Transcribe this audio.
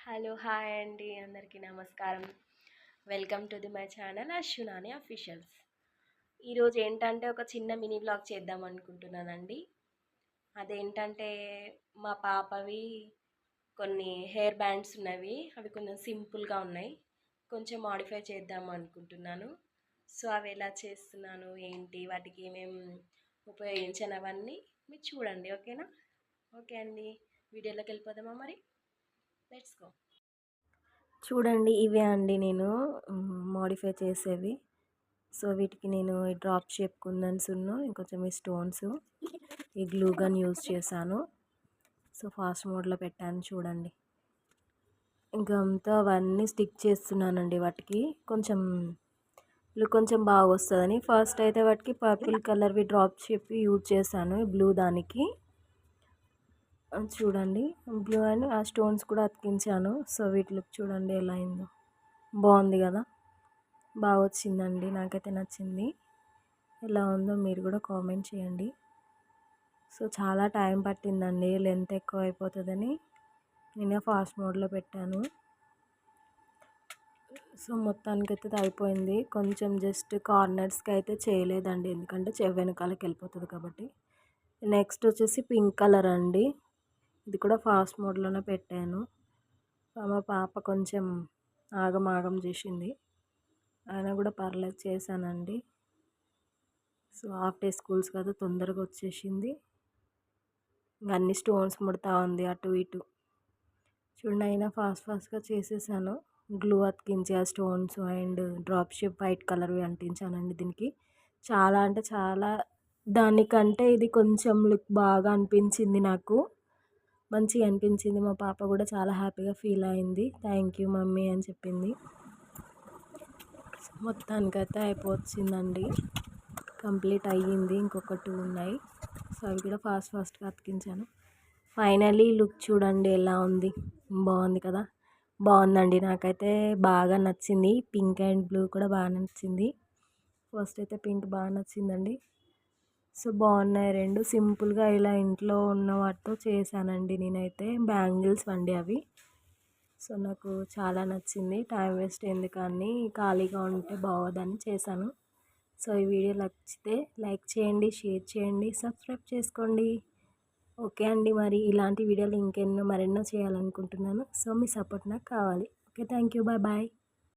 Hello hi అండి, అందరికీ నమస్కారం. Welcome to my channel Ashwinani officials. ఈరోజు ఏంటంటే ఒక చిన్న మినీ బ్లాగ్ చేద్దాం అనుకుంటున్నానండి. అదేంటంటే మా పాపవి కొన్ని హెయిర్ బ్యాండ్స్ ఉన్నవి, అవి కొంచెం సింపుల్గా ఉన్నాయి, కొంచెం మాడిఫై చేద్దాం అనుకుంటున్నాను. సో అవి ఎలా చేస్తున్నాను ఏంటి, వాటికి ఏమేమి ఉపయోగించినవన్నీ మీరు చూడండి. ఓకేనా? ఓకే అండి, వీడియోలోకి వెళ్ళిపోదామా మరి? Let's go. చూడండి, ఇవే అండి నేను మోడిఫై చేసేవి. సో వీటికి నేను ఈ డ్రాప్ షేప్ కుందన్స్ ఇంకొంచెం ఈ స్టోన్స్, ఈ గ్లూ గన్ యూజ్ చేశాను. సో ఫాస్ట్ మోడ్లో పెట్టాను చూడండి. ఇంకా అంతా అవన్నీ స్టిక్ చేస్తున్నానండి. వాటికి కొంచెం లుక్ కొంచెం బాగా వస్తుందని ఫస్ట్ అయితే వాటికి పర్పుల్ కలర్వి డ్రాప్ షేప్ యూజ్ చేశాను, బ్లూ దానికి. చూడండి, బ్లూ అండ్ ఆ స్టోన్స్ కూడా అతికించాను. సో వీటి లుక్ చూడండి ఎలా అయిందో, బాగుంది కదా, బాగా వచ్చిందండి, నాకైతే నచ్చింది. ఎలా ఉందో మీరు కూడా కామెంట్ చేయండి. సో చాలా టైం పట్టిందండి, లెంత్ ఎక్కువ అయిపోతుందని నేనే ఫాస్ట్ మోడ్లో పెట్టాను. సో మొత్తానికైతే అయిపోయింది. కొంచెం జస్ట్ కార్నర్స్కి అయితే చేయలేదండి, ఎందుకంటే వెనకాలకి వెళ్ళిపోతుంది కాబట్టి. నెక్స్ట్ వచ్చేసి పింక్ కలర్ అండి, ఇది కూడా ఫాస్ట్ మోడ్లోనే పెట్టాను. మా పాప కొంచెం ఆగం చేసింది, అయినా కూడా పర్లేదు చేశానండి. సో హాఫ్ డే స్కూల్స్ కదా, తొందరగా వచ్చేసింది. అన్ని స్టోన్స్ ముడతా ఉంది అటు ఇటు. చూడండి, అయినా ఫాస్ట్గా చేసేసాను. గ్లూ అతికించి ఆ stones and drop shape white కలర్వి అంటించానండి దీనికి. చాలా అంటే చాలా, దానికంటే ఇది కొంచెం లుక్ బాగా అనిపించింది నాకు, మంచిగా అనిపించింది. మా పాప కూడా చాలా హ్యాపీగా ఫీల్ అయింది, థ్యాంక్ యూ మమ్మీ అని చెప్పింది. మొత్తానికైతే అయిపోతుందండి, కంప్లీట్ అయ్యింది. ఇంకొక 2 ఉన్నాయి. సో అవి కూడా ఫాస్ట్గా అతికించాను. ఫైనలీ లుక్ చూడండి ఎలా ఉంది, బాగుంది కదా. బాగుందండి, నాకైతే బాగా నచ్చింది. పింక్ అండ్ బ్లూ కూడా బాగా నచ్చింది. ఫస్ట్ అయితే పింక్ బాగా నచ్చిందండి. సో బాగున్నాయి రెండు, సింపుల్గా ఇలా ఇంట్లో ఉన్న వాటితో చేశానండి నేనైతే. బ్యాంగిల్స్ అండి అవి. సో నాకు చాలా నచ్చింది, టైం వేస్ట్ ఎందుకని ఖాళీగా ఉంటే బాగోదని చేశాను. సో ఈ వీడియో నచ్చితే లైక్ చేయండి, షేర్ చేయండి, సబ్స్క్రైబ్ చేసుకోండి. ఓకే అండి, మరి ఇలాంటి వీడియోలు మరెన్నో చేయాలనుకుంటున్నాను. సో మీ సపోర్ట్ నాకు కావాలి. Okay, thank you, bye bye.